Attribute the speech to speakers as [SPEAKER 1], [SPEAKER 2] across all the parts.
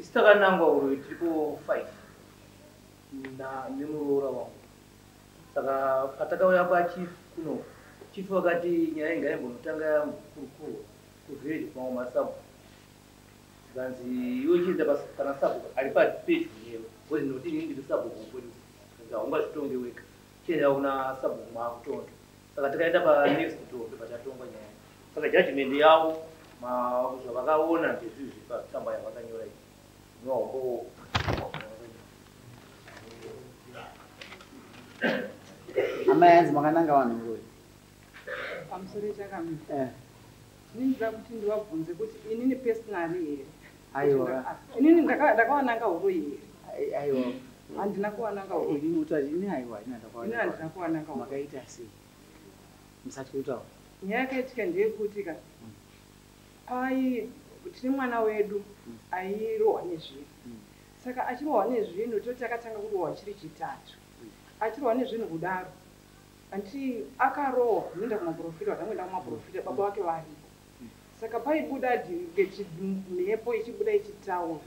[SPEAKER 1] Istakanangwa Huroyi triple 5 na Muroora wangu. Saka patakauya pachief kuno chief wakati nyaya ingaibonotanga kukuru kuvillage kwa masabu ganzi yochiza basi kana sabu alipa page yeo wezi notini ndi sabu kweli ngaunga chitonge weka chenda una sabu ma kutondo saka takaenda pa next to pachatonga nyaya saka judgment yawo ma zvavakaona ndezvizvi patamba yavakanyora iyi no
[SPEAKER 2] Amayanzi makananga vanhu Huroyi.
[SPEAKER 3] Pamusoro chakamira. Ndinza kuti ndivabvunze kuti inini personally here.
[SPEAKER 2] Aiwa.
[SPEAKER 3] Inini ndakawananga Huroyi here.
[SPEAKER 2] Aiwa.
[SPEAKER 3] Handina kuwananga Huroyi.
[SPEAKER 2] Ini mutati ini aiwa ina ndakawananga.
[SPEAKER 3] Ini handina kuwananga Huroyi.
[SPEAKER 2] Makaita sei? Musati kutaura.
[SPEAKER 3] Nyaya yakaitika ndeyekuti ka tine mwana wedu airohwa nezvinhu. Saka achirohwa nezvinhu toti akatanga kurohwa chiri chitatu. Achirohwa nezvinhu kudaro. Anti akarohwa nenda kumaprofita vakamwenda kumaprofita baba wake varipo. Saka paibuda mhepo ichibuda ichitaura.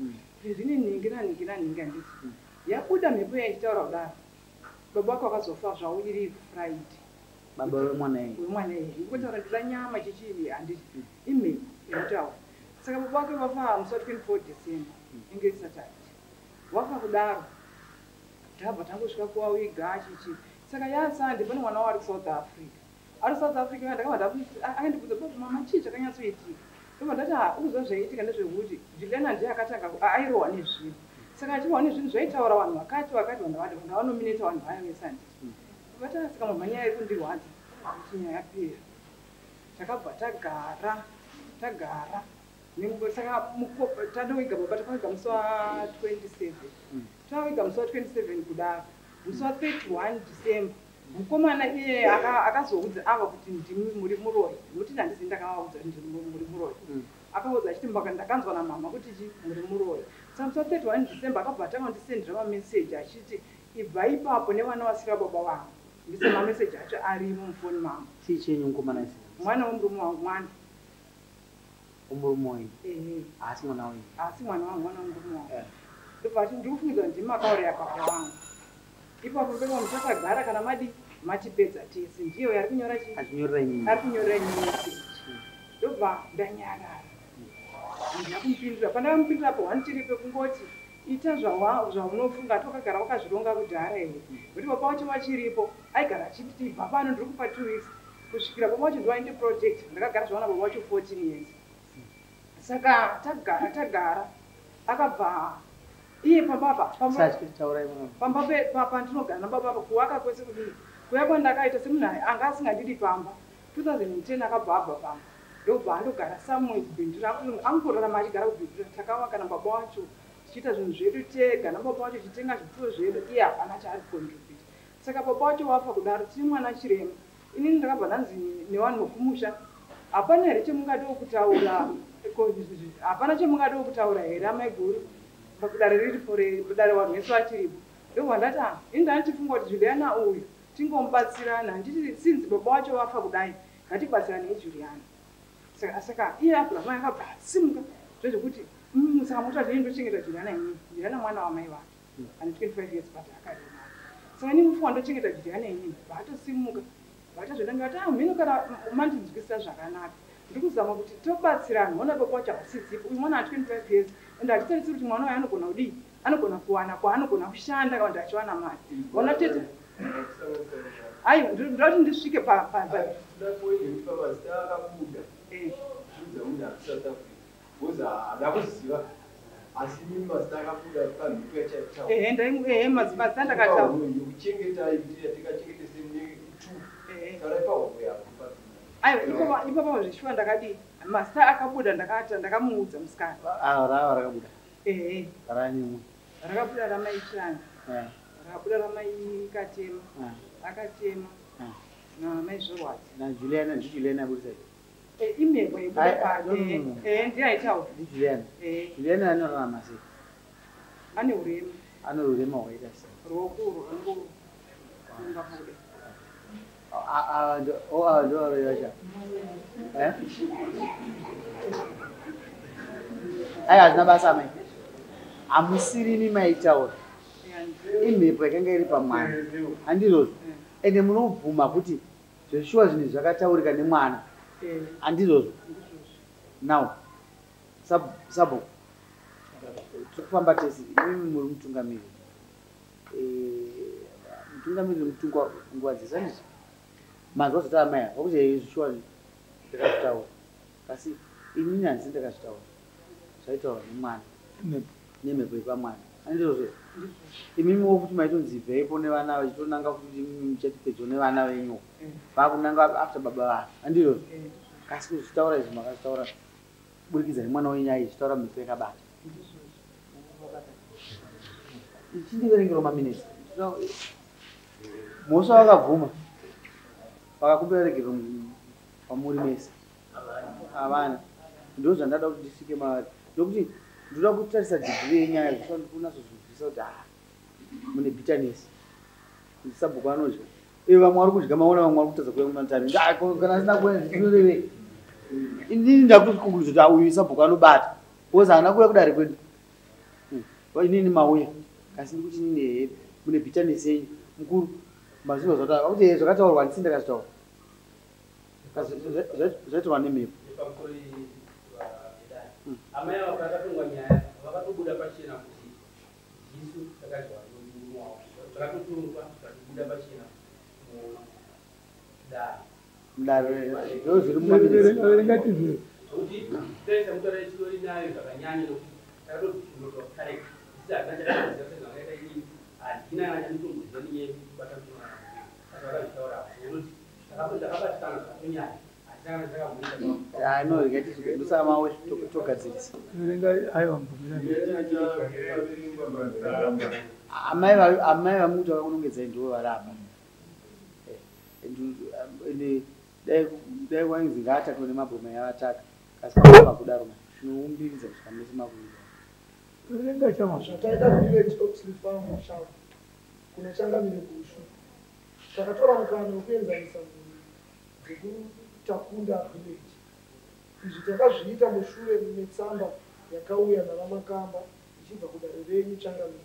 [SPEAKER 3] Zvine ningira ndisi. Yabuda mhepo ichitaura kudaro. Baba wake wakazofa zvavo iri Friday.
[SPEAKER 2] Baba wemwana yeye.
[SPEAKER 3] Wemwana yeye. Ngokutaura ndira nyama chichiri handiti imhepo inotaura. Saka baba wake vafa musi 24 December. Inge Saturday. Wafa kudaro. Tabva tangosvika kuwawiga achichi. Saka yasande pane mwana wari South Africa. Ari South Africa ndakabva akandibvunza kuti mama chii chakanyatsoitika. Ndobva ndati uzwa zvaiitika ndezvekuti Juliana ndiye akatanga airohwa nezvinhu. Saka achirohwa nezvinhu zvaitaura vanhu vakati vanhu vanomineta vanhu vaya vese handiti. Ndobva saka mama nyaya iri kundirwadza kuti nyaya yapera. Takabva tagara. Saka tadowiga baba takawiga musi wa27. Tawiga musi wa27 kudaro. Musi wa31 December. Mukomana iye akazoudza ava kuti ndimi muri Huroyi. Nokuti handisi ndakavaudza kuti ndimi muri Huroyi. Akaudza achiti ndakanzwa namama kuti muri Huroyi. Saka musi wa31 December akabva akandisendera mameseji achiti ibva ipapo nevana vasira baba vangu. Ndise mameseji acho arimo mufoni mangu.
[SPEAKER 2] Chii chenyu mukomana isi?
[SPEAKER 3] Mwana wemurume wangu mwana.
[SPEAKER 2] Umurume wenyu? Asi mwana wenyu?
[SPEAKER 3] Asi mwana wangu mwana wemurume wangu. Ndobva ndikufungidzwa ndimi makauraya papa vangu. Ipapo pekwa muchakagara kana matipedza tese ndiyo yari kunyora chii?
[SPEAKER 2] Achinyorera nyinyi?
[SPEAKER 3] Ari kunyorera nyinyi. Ndobva ndanyarara. Ndakumupindura. Pandakamupindurapo wanitiripe kungoti ita zvaunofunga tokagara wakazvironga kudhara here. Kuti baba wacho vachiripo aigara achiti bva pano ndiri kupa 2 weeks kusvikira baba wacho ndiwainde project. Ndakagara zvaona baba wacho 14 years. Saka tagara akabva iye pamba ndinogara nababa kuwaka kwese kudini kuya kwandakaita semunhu anga asingandidi pamba 2010 akabva abva pamba ndobva andogara samwedzi bhindira angorarama achigara kubhindira takawaka nababa wacho tichiita zvinhu zvedu tega nababa wacho tichitenga zvipfuwo zvedu iye hapana chaari contribute. Saka baba wacho wafa kudaro tine mwana chirema. Inini ndakabva ndanzi nevanhu vokumusha hapana here chemungadiwo kutaura hapana chemungadiwo kutaura here amai guru pakudare riripo kudare vanhu vese vachiripo. Ndobva ndati ini ndanichifunga kuti Juliana uyu tingomubatsirana handiti sinzi baba wacho vafa kudai ngatibatsirane neJuliana. Saka iye Abraham akabva asimuka zvezvekuti saka mutati ndochengeta Juliana inini. Juliana mwana wamai vake ane 25 years but akarema. Saka ini mufunga ndochengeta Juliana inini vaatosimuka vatazvodanga vati mhino kana mandinzwisisa zvakanaka ndiri kuzama kuti tobatsirana. Ona baba wacho hasidzipo uyu mwana a25 years ende hatitarisiri kuti mwana wayo anogona kudii anogona kuwana kwaanogona kushanda kana kuti achiwana mari. Ona tete aiwa ndoti ndisvike mazita ndakataura. Aiwa ipapa zvishuwa ndakadii mazita akabuda ndakamuudza musikana.
[SPEAKER 2] Rava rakabuda?
[SPEAKER 3] Ranyumwe rakabuda ramai Chana. Rakabuda ramai Katema. Akatema namai Zvorwadzi.
[SPEAKER 2] Juliana ndiJuliana abudisa
[SPEAKER 3] imhepo ibuda ndiye aitaura.
[SPEAKER 2] ndiJuliana? Juliana anorarama sei?
[SPEAKER 3] Ane urema.
[SPEAKER 2] Ane urema hwakaita sei?
[SPEAKER 3] Rwokuru rungabuda.
[SPEAKER 2] Ndoroyocha ai hazina basa mai amusiri maitaura imhepo yakanga iri pamwana handizvo ende munobvuma kuti zveshuwa zvinhu zvakataurika nemwana handizvozvo now sabo tikufamba tese imi muri mutungamiri mutungamiri mutungwa nguva dzese handizvo manzwa zvotaa maya vakuti zvishuwa ndakazvitaura asi inini handisi ndakazvitaura zvaitaura nemwana nemhepo yepamwana handizvozvo imimiwo kuti maitonzi bveipo nevana vachitonanga kuti muchatipedzo nevana venyu vakunanga after baba vanhu handizvozvo kasi kuzvitaura izvi makazvitaura kuburikidza nemwana wenyaya ichitaura mhepo yakabata ichindiverengero maminisi mhosva vakabvuma vakakuberekero pamuri mese havana ndo zvandada kuti ndisvike mavari nokuti ndoda kutarisa dhigiri yenyaya zvisandikunasozvibvisa kuti mune bitterness ndisabhuku anodya vamwe vari kudya maona vamwe vari kutadza kuya kumatami kana asina kuya ndinorevei inini ndakutozvikonkluza kuti uyu sabhuku anobata bcause haana kuya kudari kwedu inini mauya kasi ndikuti inini mune bitterness yenyu mukuru mazvinhu zvataura kuti zvakataurwa handisi ndakazvitaura zvaitirwa nemhepo
[SPEAKER 1] amai vakatongwa nyaya vakatobuda pachena kuti isu takazwa takatotungwa tikabuda pachena
[SPEAKER 2] mudaro zviri mumaminisi
[SPEAKER 1] kuti taisa mutaura ichidori nayo zvakanyanya nokuti takatozvinotoa kare isati nachaaaaita inini handina anyanitongoziva ninye kubata kutonga asi vakazvitaura nekuti takabatikana zvakatonyanya
[SPEAKER 2] ndosaa mawe togadzirisa amai vamuti vakakunongedzai ndo varapa dai wainzi ngaatakwe nemabhoma yavataka kasi kaaa kudaro zvinoumbiridza kusvika mese makuita
[SPEAKER 4] zvataita village oxley farm mushango kunochangamire kushu takatora mukana wekuenzanisa dzekutakunda village izvi takazviita mushure metsamba yakauya navamakamba ichibva kudare renyu changamire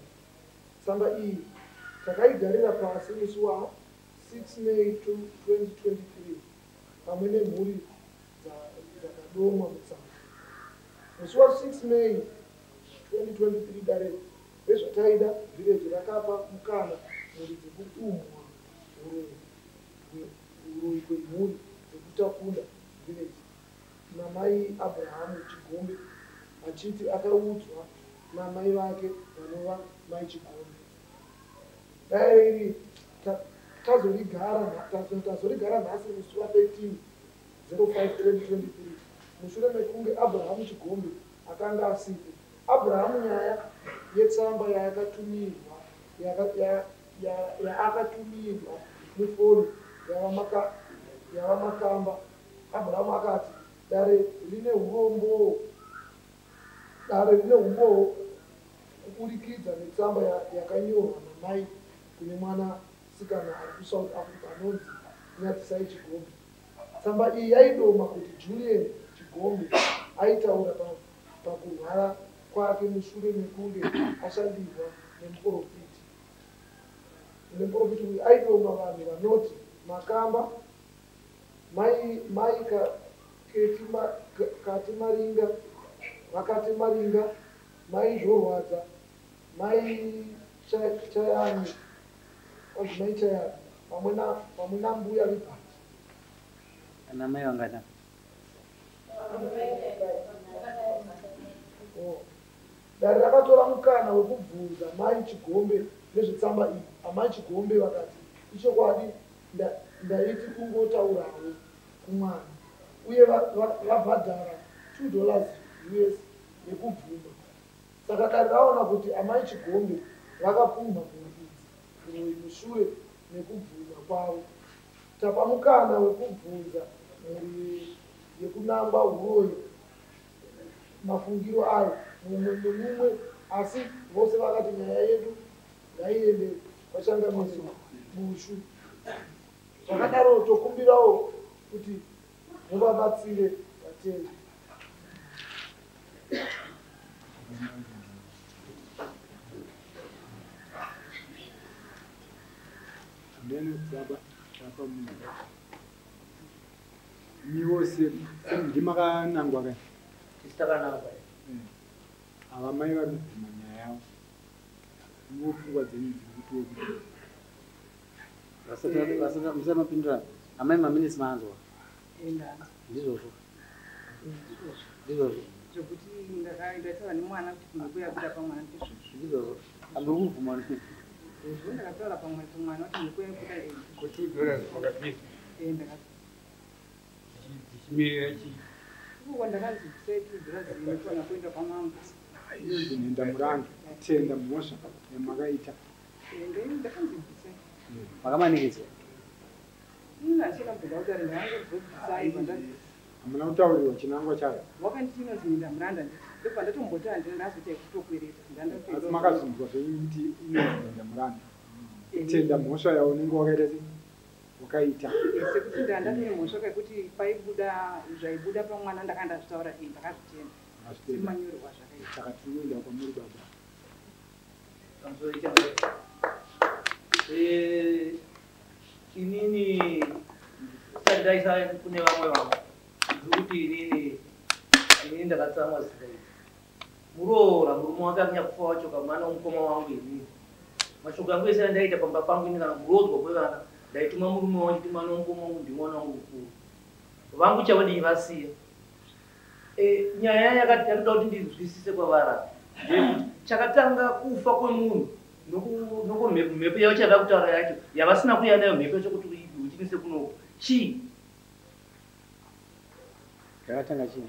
[SPEAKER 4] tsamba iyi takaigarira pasi musi wa 6 May 2023 pamwe nemhuri dzakadomwa mutsamba musi wa 6 May 2023 dare rezvataida village rakapa mukana mhuri dzekutumwa uroyi kwemhuri dzekutakunda village namai Abrahamu Chigombe achiti akaudzwa namai vake vanova mai Chigombe dare iri tazorigara nhasi musi wa 13/05/2023 mushure mekunge Abrahamu Chigombe akanga asipo. Abrahamu nyaya yetsamba yaakatumirwa mufoni yavamakamba. Abrahamu akati dare rine umbo kuburikidza netsamba yakanyorwa namai kune mwana sikana ari kuSouth Africa anonzi Nyatisai Chigombe. Tsamba iyi yaidoma kuti Julian Chigombe aitaura pakurwara kwake mushure mekunge ashandirwa nemuprofiti uyu aidoma vanhu vanoti Makamba, mai vakati Maringa, mai Zvorwadza, mai Chayani, pamwe nambuya Ribhati.
[SPEAKER 2] Ana mai vangana
[SPEAKER 4] dare rakatora mukana wekubvunza mai Chigombe nezvetsamba iyi. Amai Chigombe vakati ichokwadi ndaiti kungotaurawo kumwana uye vabhadhara $2 US yekubvuma. Saka dare raona kuti amai Chigombe vakapumha mhuri idzi mushure nekubvuma kwavo. Tapa mukana wekubvunza mhuri yekunamba Huroyi mafungiro ayo mumwe nemumwe, asi vose vakati nyaya yedu ngaiende kwachangamisi bushu. Zvakadaro tokumbirawo kuti muvabatsire vatenda.
[SPEAKER 5] yenu zaba Akapumha miwo se ndimaka nangwa kai
[SPEAKER 1] Tistakanangwa.
[SPEAKER 5] avamai vari kubvuma nyaya yavo iwo pfungwa dzenyu dziri kutoa
[SPEAKER 2] musamapindura amai maminisi maanzwa ndizvozvo ndizvozvo
[SPEAKER 3] zvokuti ndataura nemwana kuti mhiko yabuda pamwana
[SPEAKER 2] ndizvozvo ambe kuvhuma
[SPEAKER 3] ndakataura pamwe mwana kuti mhiko yabuda
[SPEAKER 5] kuti udzora zvakapisa dzichimirira chii
[SPEAKER 3] kuwa ndakanzi kusetidzira zvinofana kuenda pamangu
[SPEAKER 5] izvi nenda murange tenda mhosva yamakaita
[SPEAKER 3] ndakanzibvisa
[SPEAKER 2] makamanikisa
[SPEAKER 3] achina mbuda kuti ari ndakangozobvisai
[SPEAKER 5] hamuna kutauriwa chinangwa chayo
[SPEAKER 3] wakanditi inonzi nenda muranda ndobva ndatombotara ndinazoita kutokwereta
[SPEAKER 5] asi makazvinzwa zvenyu kuti inonzi nenda muranda tenda mhosva yaunenge wakaita sei wakaita
[SPEAKER 3] sekuti ndandatine mhosva kaikuti paibuda zvaibuda pamwana ndakandazvitaura ndakazvitenda simanyorwa zvakaita
[SPEAKER 5] saka tinoenda kwamuri baba
[SPEAKER 1] inini sandaisa kune vamwe vanhu zvokuti inini ndakatsamwa zita iri Muroora murume wake akanya kufa wacho kamwana womukoma wangu inini mashoko angu ese andaita pamba pangu ini kana kurodzwa kwevana ndaituma murume wangu kuti mwana womukoma wangu ndimwana wangu mukuru vangu chavo ndivasiya nyaya yakati yakuda kuti ndinzwisise kwavarara ndekuti chakatanga kufa kwemunhu nokumhepo yavo chada kutaura yacho yavasina kuya nayo mhepo yacho kuti uchinise kunoko chii
[SPEAKER 2] yakatanga chii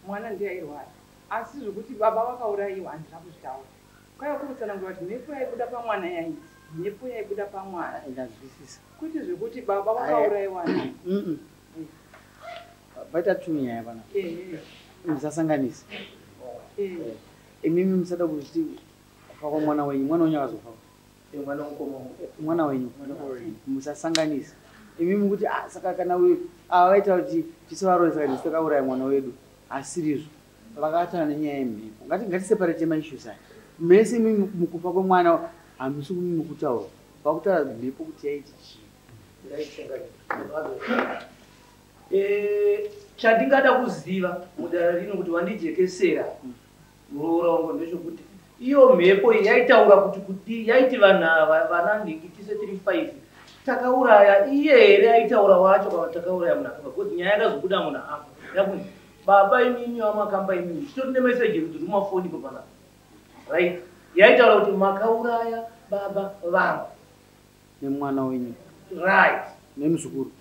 [SPEAKER 3] mwana ndiye airwara asi zvokuti baba vakaurayiwa handina kuzvitaura kwaiva kurutsanangura kuti mhepo yaibuda pamwana yaiti mhepo yaibuda pamwana
[SPEAKER 2] ndazwisisa
[SPEAKER 3] kuti zvekuti baba vakaurayiwa
[SPEAKER 2] paita tunyaya pana musasanganisa imimi musada kuti kufa kwamwana wenyu mwana wenyu akazofa mwana wenyu musasanganisa imimi kuti saka kana vaita kuti tisavaroi takauraya mwana wedu asirizvo vakatana nenyaya yemhepo ngatiseparate maissues aya mese imimi mukufa kwemwana hamusi kumimi kutaura vakutaura mhepo kuti yaiti chii
[SPEAKER 1] chandingada kuziva mudara rino kuti wandijekesera Muroora wangu ndezvokuti iyo mhepo yaitaura kuti yaiti vanhu ava vana ndingitise 35 takauraya iye here aitaura wacho kana takauraya munhu akafa kuti nyaya yakazobuda munhu afa yakuti baba imimi wamakamba imimi titori nemeseji kuti rumafoni papana right yaitaura kuti makauraya baba vangu
[SPEAKER 2] nemwana wenyu
[SPEAKER 1] right
[SPEAKER 2] nemuzukuru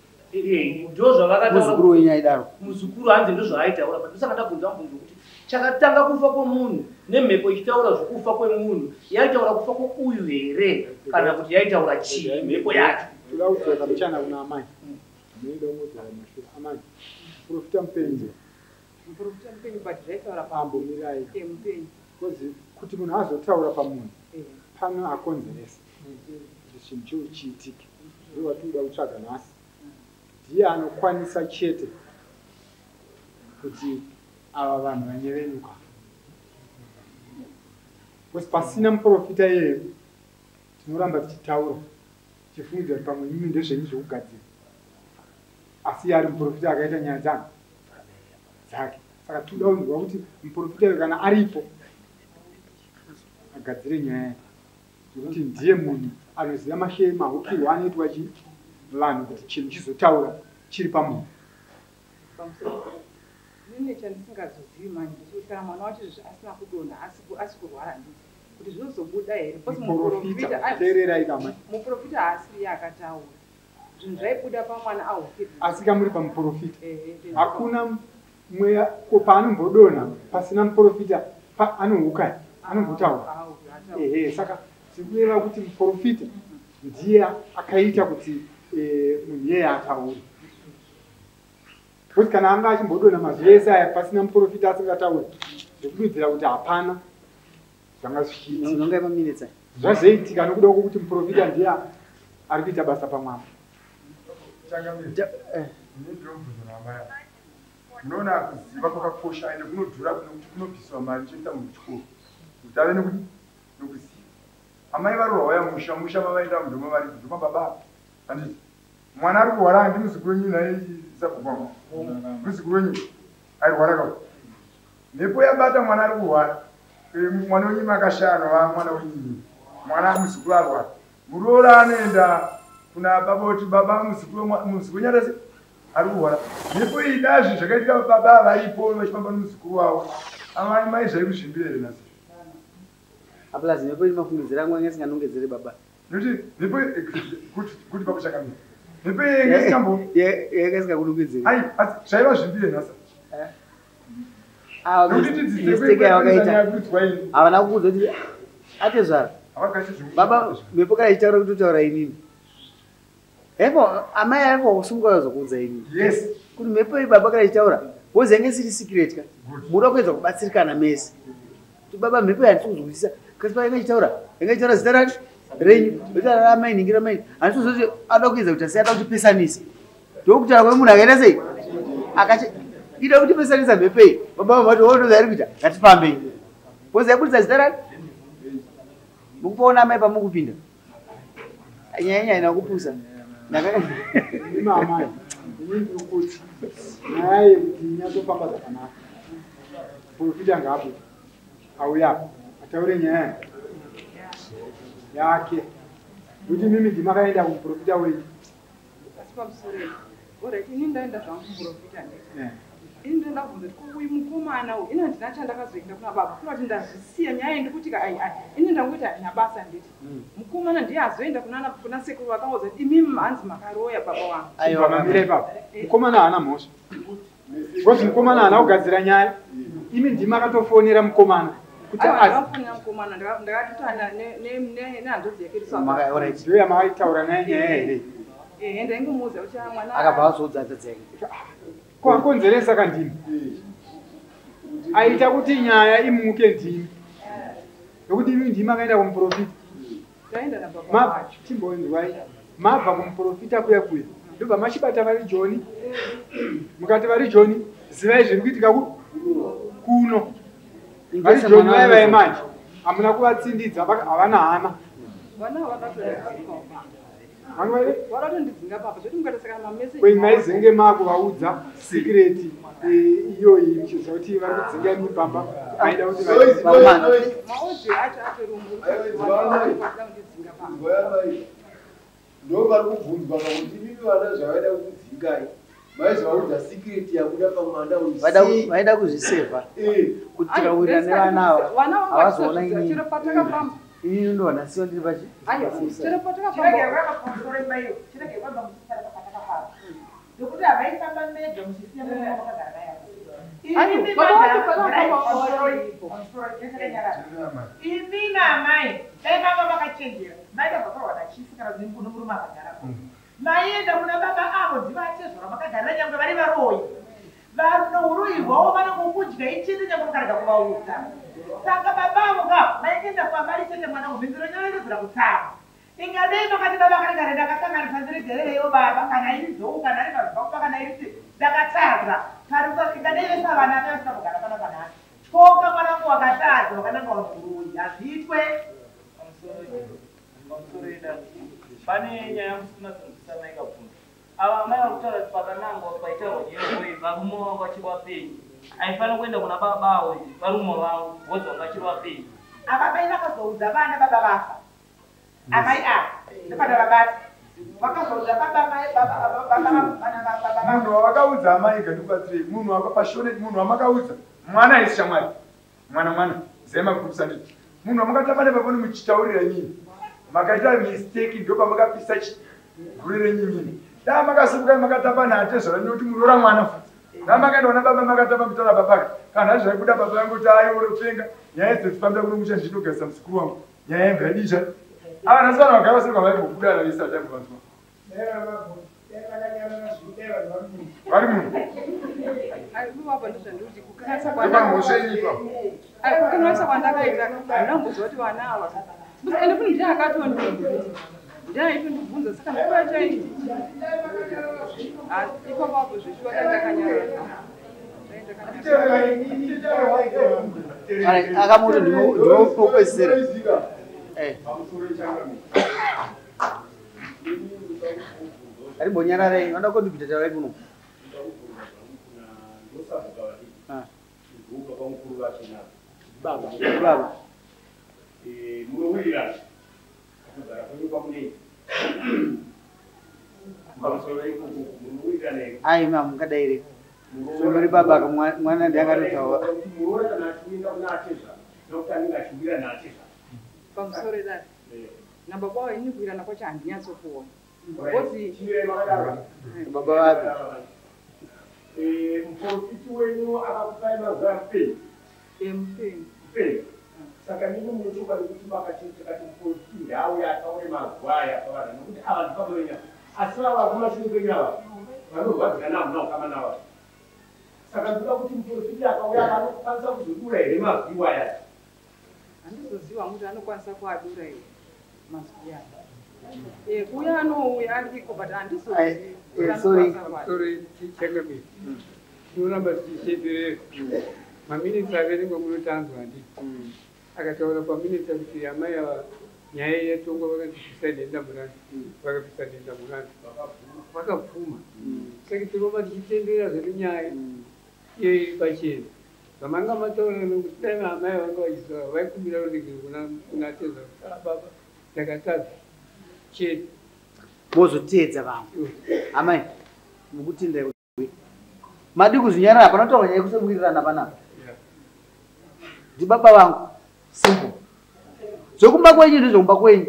[SPEAKER 1] ndo zvavakataura
[SPEAKER 2] muzukuru wenyu aidaro
[SPEAKER 1] muzukuru hanzi ndozvaaitaura pandosaka ndabvunza mubvunzo kuti chakatanga kufa kwemunhu nemhepo ichitaura zvokufa kwemunhu yaitaura kufa kweuyu here kana kuti yaitaura chii mhepo yacho
[SPEAKER 5] toda kudzoka muchana kuna amai munoda kumudzara mashure amai muprofita mupenzi
[SPEAKER 3] but zvaitaura
[SPEAKER 5] ambomirai
[SPEAKER 3] mupenzi
[SPEAKER 5] kuti munhu azotaura pamunhu pano akonzeresa kuti chinhu chiwo chiitike ndowatinoda kutsvaga nhasi ndiye anokwanisa chete kuti ava vanhu vanyevenyuka kuti pasina muprofita iyeye tinoramba tichitaura tichifungidzira kuti pamwe mimi ndezvenyu zvokugadzira asi ari muprofita akaita nyaya dzake saka toda kunzwa kuti muprofita iye kana aripo agadzire nyaya yekuti ndiye munhu anoziva mashe mahukirwo anoitwa vanhu kuti chinhu chizotaura chiri pamunhu
[SPEAKER 3] nine chandisingazozivi manje ndikuti kana mwana wacho asina kudonha asi kurwara ndii kuti zvinozobuda here muprofita haasiri akataura zvinhu zvaibuda pamwana ahukirwa
[SPEAKER 5] asika muri pamuprofita hakuna mweya ko paanombodonha pasina muprofita anohuka anombotaura saka sikureva kuti muprofita ndiye akaita kuti munhu iyeye ataure kuti kana anga achimbodonha mazuva ese aya pasina muprofita asingatauri ndikududzira kuti hapana zvanga zvichiitika zvazoitika nokuda kwokuti muprofita ndiye ari kuita basa pamwama
[SPEAKER 6] unoona kuziva kwakakosha ende kunodhura kunobviswa mari choita munhu chikuru kuti ave nokuziva amai varuwa waya musha mavaenda mudhoma vari kudhoma baba handiti mwana ari kurwara handi muzukuru wenyu naye sabhukwama muzukuru wenyu airwara ka mhepo yabata mwana ari kurwara mwana wenyu makashanwa mwana wenyu mwana muzukuru arwara Muroora anoenda kuna baba kuti baba muzukuru nyarase ari kurwara mhepo idazvi zvakaitika baba varipo vachifamba nomuzukuru wavo amai mai zvai kuzvimbira here nasi
[SPEAKER 2] Aplazi mhepo inofungidzira mwana asinganongedzere baba
[SPEAKER 6] nokuti mhepo kuti pakushakamira mhepo yesingambo
[SPEAKER 2] yesingakunongedzere
[SPEAKER 6] ai asi zvaiva zvimbire nasa
[SPEAKER 2] havana kuudza kuti atezvara baba mhepo kana ichitaura kutotaura inini hepo amai aiva kusumuka zokuudza inini kuti mhepo iyi baba kana ichitaura wozi yange siri secret ka muda kuedza kubatsirikana mese kuti baba mhepo iyi handisi kuzwisisa kasi pa yange ichitaura zita rati renyu zita amai ningira mai handisi kuzoti ada kuedza kuti asi ada kutipesanisa ndokutaura kwemunhu akaita sei ida kutipesanisa mhepo iyi baba vamati wonoza ari kuita ngatifambei wozi yabudisa zita rati mukupaona amai pamukupinda nyanya ina kupusa
[SPEAKER 5] imamai inini ndikuti naye kuti nyazofamba zvakanaka profita ngapo auyapo ataure nyaya yake kuti mimi ndimakaenda kumuprofita wenyu
[SPEAKER 3] asi pamusoro alright ini ndaenda zvangu kumuprofita ini ndoenda kubvunza kuti uyu mukomana uyu ina ndina chandakazoenda kuna baba kuna kuti ndazvisiya nyaya ndikuti ini ndangoita handina basa nditi mukomana ndiye azoenda kuna sekuru vakauza kuti imimi hanzi makaroya baba wangu
[SPEAKER 5] pamamira ipapa mukomana haana mhosva kozi mukomana haana kugadzira nyaya imi ndimakatofonera mukomana kuti
[SPEAKER 3] afonera mukomana ndakatotana nehanzodzi yake
[SPEAKER 5] ndo yamakaitaura naye nyaya here
[SPEAKER 3] ndaingomuudza kuti mwana
[SPEAKER 2] akabva azoudza dzake
[SPEAKER 5] kwakonzeresa kandini aita kuti nyaya imuke ndimi nokuti imi ndimi akaenda kumuprofita chimboinzwai mabva kumuprofita kuya ndobva machibata vari joni mukati vari joni zivai zviri kuitika kuno vari joni vaivai manje hamuna kuvatsindidza havana hama maizenge makuvaudza sikireti iyoyi zvakuti vari kudzinga mipamba aida kuti
[SPEAKER 7] ndovari kubvunzwa kuti imi vana zvavaida kudzingai maizovaudza sikireti yabuda pamanda
[SPEAKER 2] vaida kuzvisevha kuti tikawirira nevana ava havazoona inini inini ndohana siwa ndiri pachi
[SPEAKER 8] imi namai dai vanga vakachenjera maida vakarwada chisikara nemurume akagara maienda kuna baba avo dzivatezvara vakagarira nyangwe vari varoyi vanohuroyi hwavo vanongokudya ichete nyangwe mukarega kuvaudza saka babavo nga maikenda kwamari chete mwana mubinziro nyoerezera kutsama ingadei vakati baba karigare ndakasanganisa ndiregerereyo baba kana iri zou kana ari mazvakupa kana iri ndakatadza karuka ingadei vesa vana vasina kugara pana panhasi tyoka mwanangu wakatadza wakananga wahuroyi hazviitwe
[SPEAKER 1] pane nyaya musina dzinobvisana ikabvunza ava amai vakutaura kuti pakanangwa paitaurwa nyaya varume vangu vachivapei aifanira kuenda kuna baba avo varume vangu vozi vanga vachivapei
[SPEAKER 8] avabai vakazoudza vana baba vafa amai ava nepana vabati vakazoudza
[SPEAKER 6] munhu wavakaudza amai gandibatsirei munhu wakapashone munhu wamakaudza mwana aisi shamwari mwana zaimagurusa nditi munhu wamakatapane paponi muchitaurira nyini makaita mistake ndo pamakapisa gurire nyinyi da makasimuka makatapana atezvara nekuti Muroora mwana futi da makaenda kuna baba makatapa mutaura babaka kana zvaibuda baba yangu kuti aioropenga nyaya dzezvifambira kuno musha ndinogarisa musikuru wangu nyaya yangu yadizha ava nhasi vanhu vagara vasiri kwavai kubuda navisa vatambovanzwa vari munhu
[SPEAKER 3] kukanasa kwandakaita ndinamboziva kuti vana ava ende kune ndiye akatondibvunza ndiaitondibvunza saka ndikuva chaiti ipapapo zveshuva kandakanyara
[SPEAKER 2] akamoto ndinopopesera Ari bonyarare vanoda kondibvita rai kuno. Baba.
[SPEAKER 6] Muroora.
[SPEAKER 2] Ai mam kadaire. Muri baba mwana ndakatotawa.
[SPEAKER 3] Pamusoro dai. Namba kwa ini kuirana kwacho handinyatsokuona.
[SPEAKER 2] Baba wapi?
[SPEAKER 6] Mprofiti wenyu akakupai mazampe.
[SPEAKER 3] MP.
[SPEAKER 6] Saka nini munotoka kuti pakachiti kati mprofiti ndau yakaone magwaya pavana nokuti ava ndipavenya. Asi ava kuna shungu kwenyava. Vanorwadzira namuna kama nava. Saka ndoda kuti mprofiti akauya anokwanisa kuzodura here mavhiwa aya.
[SPEAKER 3] Handizoziva kuti anokwanisa kuadura here mazwi aya. Kuya anouya ariko but handizoziva.
[SPEAKER 5] Sorry, Chakami. Munoramba tichipere maminitsi averengo munotanzwa ndi. Akataura paminitsi kuti amai ava nyaya yetongo vakatipisa denda murani. Vakapisa denda murani. Vakapfuma. Saka tirova tichitendera zviri nyaya yepachena. Vamanga mataura nokuti dai amai vanga vachiziva vaikumbira rulegero kuna Tezvara. Baba takatadza chena.
[SPEAKER 2] Mozotedza vamwe. Amai mukutendera kuti madi kuzinyarara panotaura nyaya kuseburirana panapa. Ndi baba vangu simple. Zvokumba kwenyu ndizvokumba kwenyu.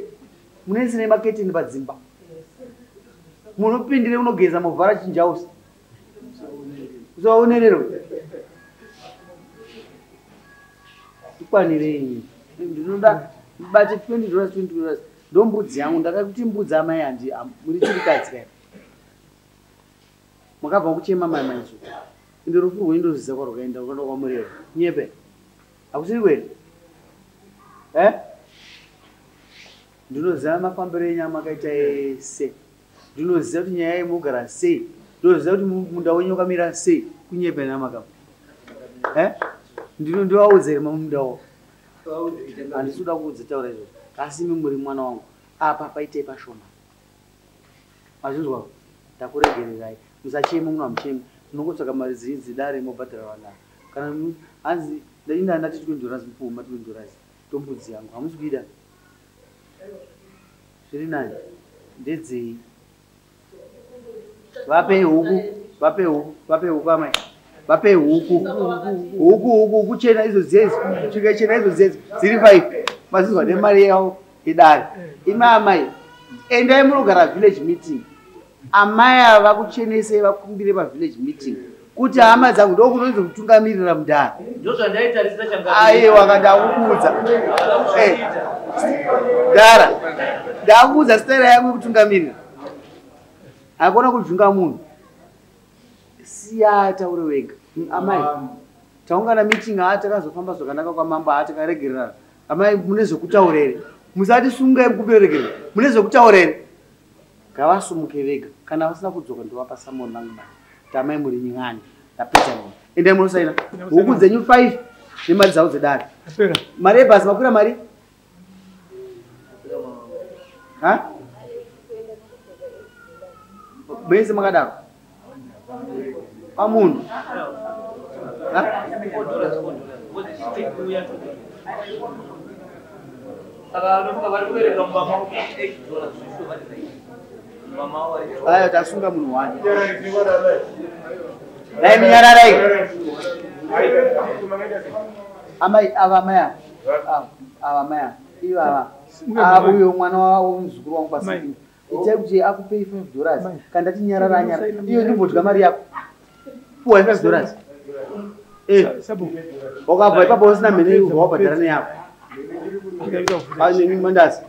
[SPEAKER 2] Munesine maketini padzimba. Munopindire unogeza movhara chinjausi. Usaonerero. Ikwanirei. Ndinoda bate $20. Ndombudzi yangu ndakakuti mbudzi amai handi muri chirikadzi kai. Makabva kuchema mai maizo. Inde rufu rwendozisa kwarwakaenda ukaenda kwamurero. Nyepe. Akusiri kweli? Ndinoziva mafambiro enyama akaita ese. Ndinoziva kuti nyaya yemugara sei. Ndinoziva kuti munda wenyu wakamira sei kunyepe namakapa. Ndinovaudza here mamundawo. Handisi kuda kuudza taura izvo. Asi muri mwana wangu. Apa paitai pashoma. Mazvinzwa ndakuregererai. Musachema muna muchemi. Munongotsvaka mari dzidare mobhadhara vanhu. Kana hanzi ndainda ndati $20 mupfuma $20. Tombudzi yangu. Hamusi kuida. Zviri nani? Ndedzei. Vape huku amai. Vape huku kuchena izo zezi. Chikachena izo zezi. Dziri 5. Mazizwa nemari yavo idare. Ima amai. Endai munogara village meeting. Amai ava kuchenese vakumbire village meeting. Kuti hama dzangu ndokunonzi kutungamirira mudhara. Aiwa kandakuudza. Dara. Ndakuudza stera yangu yekutungamirira. Hakuna kujunga munhu. Siya taure wega. Amai. Taungana meeting hatakazofamba zvakanaka kwamamba hatakaregerera. Amai mune zvokutaurere. Musati sungai mukuberekera. Mune zvokutaurere. Ngavasumuke vega. Kana vasina kudzoka ndovapa Samuel nangu mari. Tamai muri nying'ani. Tapita munhu. Endai munosaina. Huku dzenyu 5 nemari dzavo dzedare. Mari yebhasi makwira mari? Mese makadaro. Pamunhu. Ayo tasunga munhu wani. Dai minyararai. Amai ava maya. Ava maya. Iyo ava. Uyo mwana wavo muzukuru wangu pasiki. Itai kuti akupei $5. Kandati nyarara nyara. Iyo ndibodya mari yako. Puwa $5. Wakabva ipapo usina mhene wabhadhara neyako. Ani mandazi.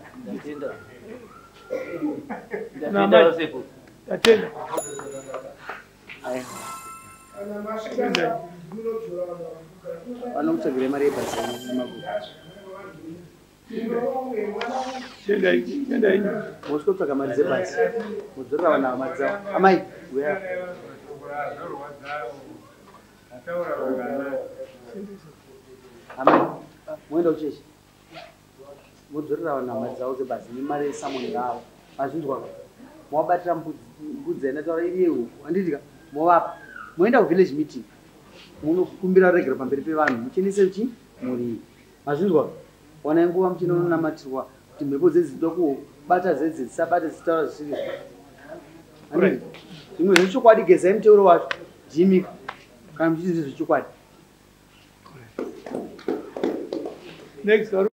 [SPEAKER 5] Tatenda.
[SPEAKER 2] Vanokutsvagire mari yebhasi mumaguta. Mosikotsvaga mari dzebhasi. Mudzorera vanhu ava mari dzavo. Amai, uya. Amai, muenda kuchechi. modzorera vanhu hama dzavo dzebazi nemari yesamoni ravo azvinzwa mwabatira mbudzi yanataura iriyewo anditika movapa moenda kuvillage meeting munokumbira regera pamberi pevanhu muchenese uchi muri azvinzwa wanai nguva muchinonamatirwa kuti mhepo dzedzida kubata zedze dzisabate zitaura zvisiri zvimwe zvechokwadi gezai muteuro wacho jimika kana muchiti zvechokwadi
[SPEAKER 5] Next,